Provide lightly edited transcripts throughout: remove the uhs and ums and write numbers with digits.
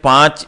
5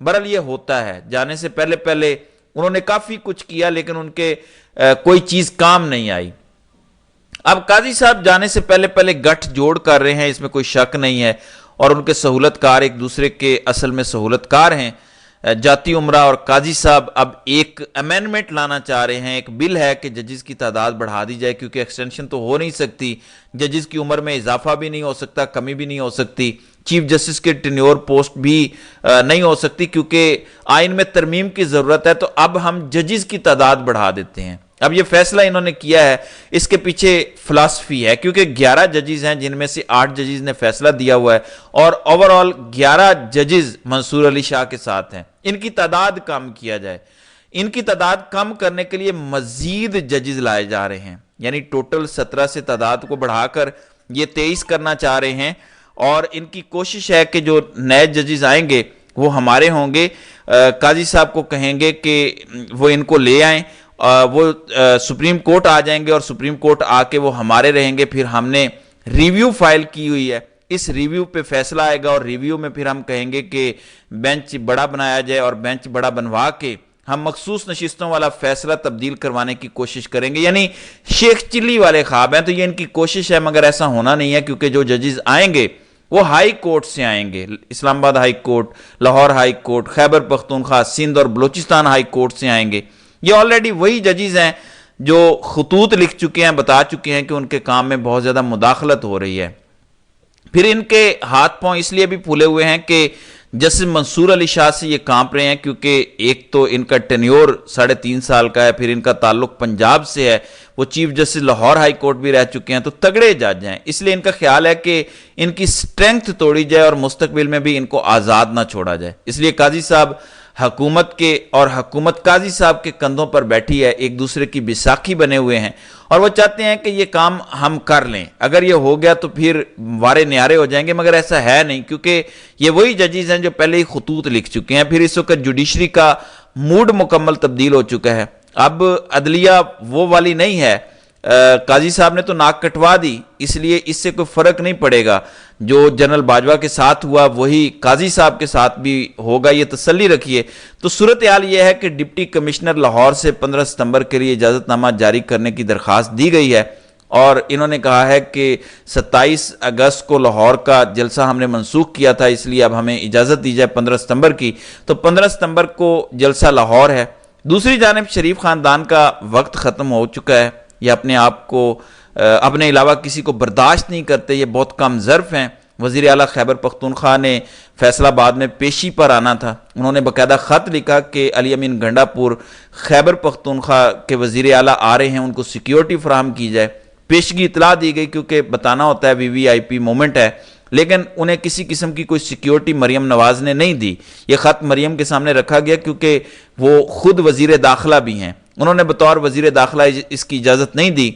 بہرحال یہ ہوتا ہے، جانے سے پہلے پہلے انہوں نے کافی کچھ کیا لیکن ان کے کوئی چیز کام نہیں آئی۔ اب قاضی صاحب جانے سے پہلے پہلے گٹھ جوڑ کر رہے ہیں، اس میں کوئی شک نہیں ہے، اور ان کے سہولت کار ایک دوسرے کے اصل میں سہولت کار ہیں۔ جاتی عمرہ اور قاضی صاحب اب ایک امینڈمنٹ لانا چاہ رہے ہیں، ایک بل ہے کہ ججز کی تعداد بڑھا دی جائے، کیونکہ ایکسٹینشن تو ہو نہیں سکتی، ججز کی عمر میں اضافہ بھی نہیں ہو سکتا، کمی بھی نہیں ہو سکتی، چیف جسٹس کے ٹینیور پوسٹ بھی نہیں ہو سکتی، کیونکہ آئین میں ترمیم کی ضرورت ہے۔ تو اب ہم ججز کی تعداد بڑھا دیتے ہیں۔ اب یہ فیصلہ انہوں نے کیا ہے، اس کے پیچھے فلسفی ہے، کیونکہ 11 ججز ہیں جن میں سے 8 ججز نے فیصلہ دیا ہوا ہے، اور اوورآل 11 ججز منصور علی شاہ کے ساتھ ہیں۔ ان کی تعداد کم کیا جائے، ان کی تعداد کم کرنے کے لیے مزید ججز لائے جا رہے ہیں، یعنی ٹوٹل 17 سے تعداد کو بڑھا کر یہ 23 کرنا چاہ رہے ہیں، اور ان کی کوشش ہے کہ جو نئے ججز آئیں گے وہ ہمارے ہوں گے، قاضی صاحب کو کہیں گے کہ وہ ان کو لے آئیں، وہ سپریم کورٹ آ جائیں گے، اور سپریم کورٹ آ کے وہ ہمارے رہیں گے۔ پھر ہم نے ریویو فائل کی ہوئی ہے، اس ریویو پہ فیصلہ آئے گا، اور ریویو میں پھر ہم کہیں گے کہ بینچ بڑا بنایا جائے، اور بینچ بڑا بنوا کے ہم مخصوص نشستوں والا فیصلہ تبدیل کروانے کی کوشش کریں گے۔ یعنی شیخ چلی والے خواب ہیں، تو یہ ان کی کوشش ہے، مگر ایسا ہونا نہیں ہے، کیونکہ جو ججز آئیں گے وہ ہائی کورٹ سے آئیں گے، Islamabad high court, Lahore high court, Khyber Pakhtunkhwa, Sindh اور بلوچستان ہائی کورٹ سے آئیں گے۔ یہ آلریڈی وہی ججز ہیں جو خطوط لکھ چکے ہیں، بتا چکے ہیں کہ ان کے کام میں بہت زیادہ مداخلت ہو رہی ہے۔ پھر ان کے ہاتھ پاؤں اس لیے بھی پھولے ہوئے ہیں کہ جسٹس منصور علی شاہ سے یہ کانپ رہے ہیں، کیونکہ ایک تو ان کا ٹینیور 3.5 سال کا ہے، پھر ان کا تعلق پنجاب سے ہے، وہ chief justice Lahore high court بھی رہ چکے ہیں، تو تگڑے جج ہیں، اس لیے ان کا خیال ہے کہ ان کی سٹرینگتھ توڑی جائے اور مستقبل میں بھی ان کو آزاد نہ چھوڑا جائے۔ اس لیے قاضی صاحب حکومت کے اور حکومت قاضی صاحب کے کندھوں پر بیٹھی ہے، ایک دوسرے کی بیساکھی بنے ہوئے ہیں، اور وہ چاہتے ہیں کہ یہ کام ہم کر لیں، اگر یہ ہو گیا تو پھر وارے نیارے ہو جائیں گے، مگر ایسا ہے نہیں، کیونکہ یہ وہی ججز ہیں جو پہلے ہی خطوط لکھ چکے ہیں۔ پھر اس وقت جوڈیشری کا موڈ مکمل تبدیل ہو چکا ہے، اب عدلیہ وہ والی نہیں ہے۔ قاضی صاحب نے تو ناک کٹوا دی، اس لیے اس سے کوئی فرق نہیں پڑے گا، جو جنرل باجوہ کے ساتھ ہوا وہی قاضی صاحب کے ساتھ بھی ہوگا، یہ تسلی رکھیے۔ تو صورتحال یہ ہے کہ ڈپٹی کمشنر لاہور سے 15 ستمبر کے لیے اجازت نامہ جاری کرنے کی درخواست دی گئی ہے، اور انہوں نے کہا ہے کہ 27 اگست کو لاہور کا جلسہ ہم نے منسوخ کیا تھا، اس لیے اب ہمیں اجازت دی جائے 15 ستمبر کی، تو 15 ستمبر کو جلسہ لاہور ہے۔ دوسری جانب شریف خاندان کا وقت ختم ہو چکا ہے، یہ اپنے آپ کو اپنے علاوہ کسی کو برداشت نہیں کرتے، یہ بہت کم ظرف ہیں۔ وزیر اعلیٰ خیبر پختونخوا نے فیصلہ آباد میں پیشی پر آنا تھا، انہوں نے باقاعدہ خط لکھا کہ علی امین گنڈا پور خیبر پختونخوا کے وزیر اعلیٰ آ رہے ہیں، ان کو سیکیورٹی فراہم کی جائے۔ پیشگی اطلاع دی گئی، کیونکہ بتانا ہوتا ہے VVIP مومنٹ ہے، لیکن انہیں کسی قسم کی کوئی سیکیورٹی مریم نواز نے نہیں دی۔ یہ خط مریم کے سامنے رکھا گیا کیونکہ وہ خود وزیر داخلہ بھی ہیں، انہوں نے بطور وزیر داخلہ اس کی اجازت نہیں دی،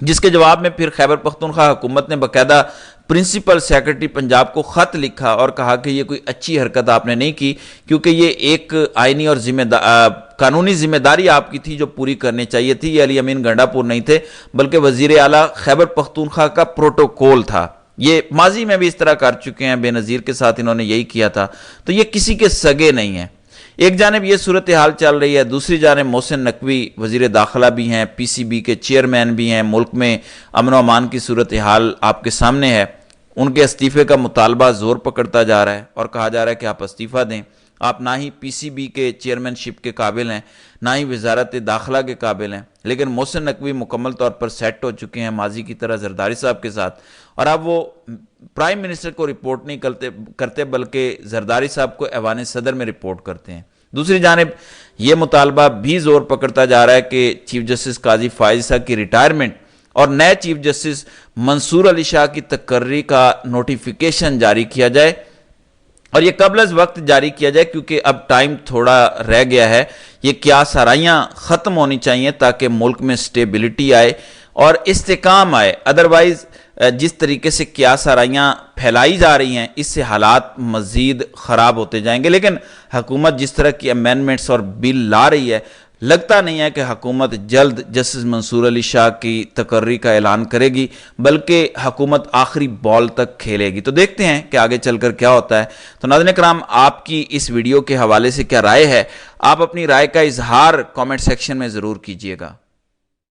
جس کے جواب میں پھر خیبر پختونخوا حکومت نے باقاعدہ پرنسپل سیکرٹری پنجاب کو خط لکھا اور کہا کہ یہ کوئی اچھی حرکت آپ نے نہیں کی، کیونکہ یہ ایک آئینی اور قانونی ذمہ داری آپ کی تھی جو پوری کرنی چاہیے تھی۔ یہ علی امین گنڈا پور نہیں تھے، بلکہ وزیر اعلیٰ خیبر پختونخوا کا پروٹوکول تھا۔ یہ ماضی میں بھی اس طرح کر چکے ہیں، بے نظیر کے ساتھ انہوں نے یہی کیا تھا، تو یہ کسی کے سگے نہیں ہیں۔ ایک جانب یہ صورتحال چل رہی ہے، دوسری جانب محسن نقوی وزیر داخلہ بھی ہیں، PCB کے چیئرمین بھی ہیں، ملک میں امن و امان کی صورتحال آپ کے سامنے ہے، ان کے استعفے کا مطالبہ زور پکڑتا جا رہا ہے، اور کہا جا رہا ہے کہ آپ استعفیٰ دیں، آپ نہ ہی PCB کے چیئرمین شپ کے قابل ہیں، نہ ہی وزارت داخلہ کے قابل ہیں، لیکن محسن نقوی مکمل طور پر سیٹ ہو چکے ہیں ماضی کی طرح زرداری صاحب کے ساتھ، اور اب وہ پرائم منسٹر کو رپورٹ نہیں کرتے بلکہ زرداری صاحب کو ایوان صدر میں رپورٹ کرتے ہیں۔ دوسری جانب یہ مطالبہ بھی زور پکڑتا جا رہا ہے کہ چیف جسٹس قاضی فائز صاحب کی ریٹائرمنٹ اور نئے چیف جسٹس منصور علی شاہ کی تقرری کا نوٹیفیکیشن جاری کیا جائے، اور یہ قبل از وقت جاری کیا جائے، کیونکہ اب ٹائم تھوڑا رہ گیا ہے، یہ قیاس آرائیاں ختم ہونی چاہیے تاکہ ملک میں سٹیبلٹی آئے اور استحکام آئے۔ ادروائز جس طریقے سے قیاس آرائیاں پھیلائی جا رہی ہیں، اس سے حالات مزید خراب ہوتے جائیں گے، لیکن حکومت جس طرح کی امینڈمنٹس اور بل لا رہی ہے لگتا نہیں ہے کہ حکومت جلد جسٹس منصور علی شاہ کی تقرری کا اعلان کرے گی، بلکہ حکومت آخری بال تک کھیلے گی۔ تو دیکھتے ہیں کہ آگے چل کر کیا ہوتا ہے۔ تو ناظرین کرام، آپ کی اس ویڈیو کے حوالے سے کیا رائے ہے؟ آپ اپنی رائے کا اظہار کامنٹ سیکشن میں ضرور کیجیے گا۔